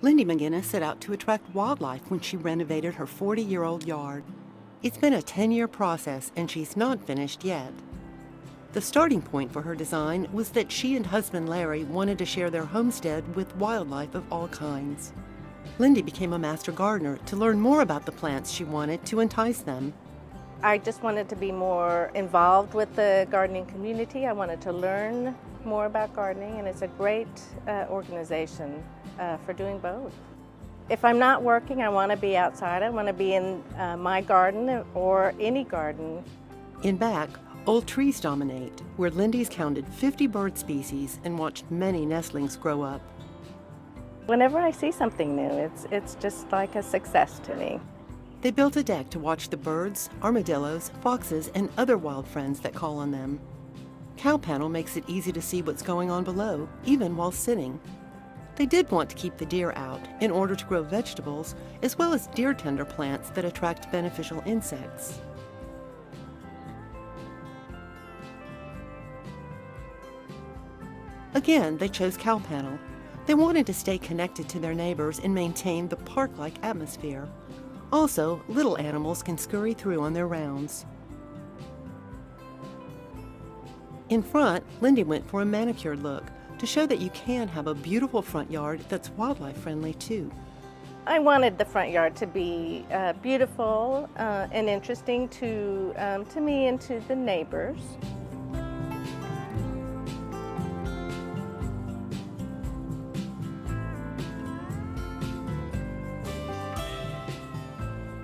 Lindy McGinnis set out to attract wildlife when she renovated her 40-year-old yard. It's been a 10-year process and she's not finished yet. The starting point for her design was that she and husband Larry wanted to share their homestead with wildlife of all kinds. Lindy became a master gardener to learn more about the plants she wanted to entice them. I just wanted to be more involved with the gardening community. I wanted to learn more about gardening, and it's a great organization for doing both. If I'm not working, I want to be outside. I want to be in my garden or any garden. In back, old trees dominate, where Lindy's counted 50 bird species and watched many nestlings grow up. Whenever I see something new, it's just like a success to me. They built a deck to watch the birds, armadillos, foxes, and other wild friends that call on them. Cow panel makes it easy to see what's going on below, even while sitting. They did want to keep the deer out in order to grow vegetables, as well as deer tender plants that attract beneficial insects. Again, they chose cow panel. They wanted to stay connected to their neighbors and maintain the park-like atmosphere. Also, little animals can scurry through on their rounds. In front, Lindy went for a manicured look to show that you can have a beautiful front yard that's wildlife friendly too. I wanted the front yard to be beautiful and interesting to me and to the neighbors.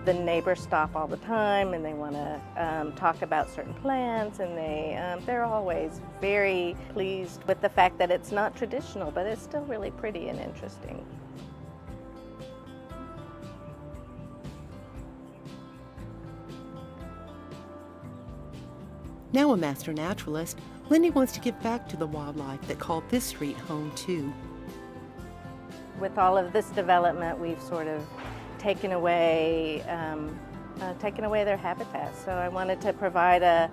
The neighbors stop all the time and they want to talk about certain plants, and they're always very pleased with the fact that it's not traditional, but it's still really pretty and interesting. Now a master naturalist, Lindy wants to give back to the wildlife that called this street home too. With all of this development, we've sort of taken away their habitat. So I wanted to provide a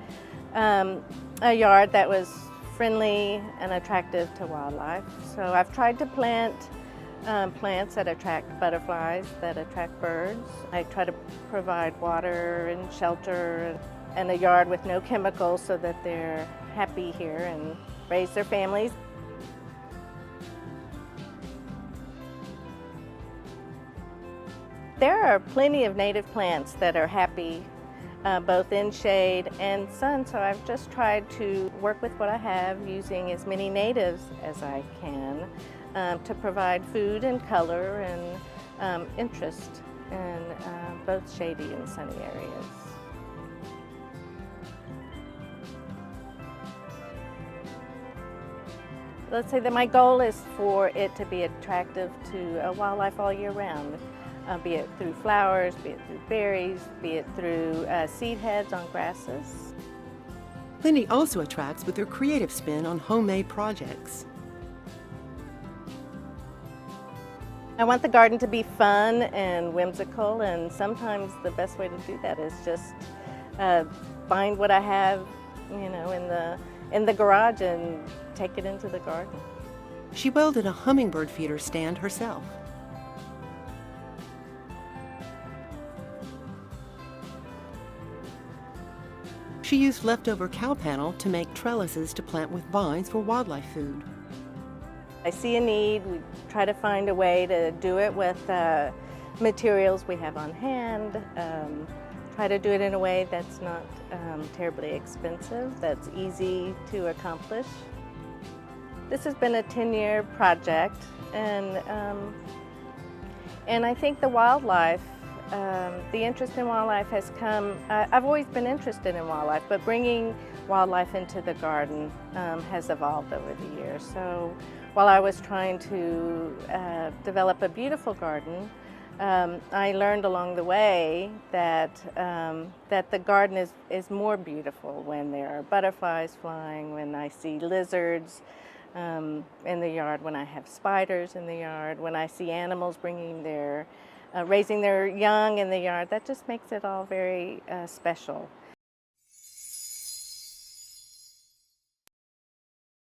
yard that was friendly and attractive to wildlife. So I've tried to plant plants that attract butterflies, that attract birds. I try to provide water and shelter and a yard with no chemicals so that they're happy here and raise their families. There are plenty of native plants that are happy both in shade and sun, so I've just tried to work with what I have, using as many natives as I can to provide food and color and interest in both shady and sunny areas. Let's say that my goal is for it to be attractive to wildlife all year round. Be it through flowers, be it through berries, be it through seed heads on grasses. Lindy also attracts with her creative spin on homemade projects. I want the garden to be fun and whimsical, and sometimes the best way to do that is just find what I have, in the garage and take it into the garden. She welded a hummingbird feeder stand herself. She used leftover cow panel to make trellises to plant with vines for wildlife food. I see a need. We try to find a way to do it with materials we have on hand. Try to do it in a way that's not terribly expensive, that's easy to accomplish. This has been a 10-year project, and I think the wildlife, the interest in wildlife has come. I've always been interested in wildlife, but bringing wildlife into the garden has evolved over the years. So while I was trying to develop a beautiful garden, I learned along the way that the garden is more beautiful when there are butterflies flying, when I see lizards in the yard, when I have spiders in the yard, when I see animals raising their young in the yard. That just makes it all very special.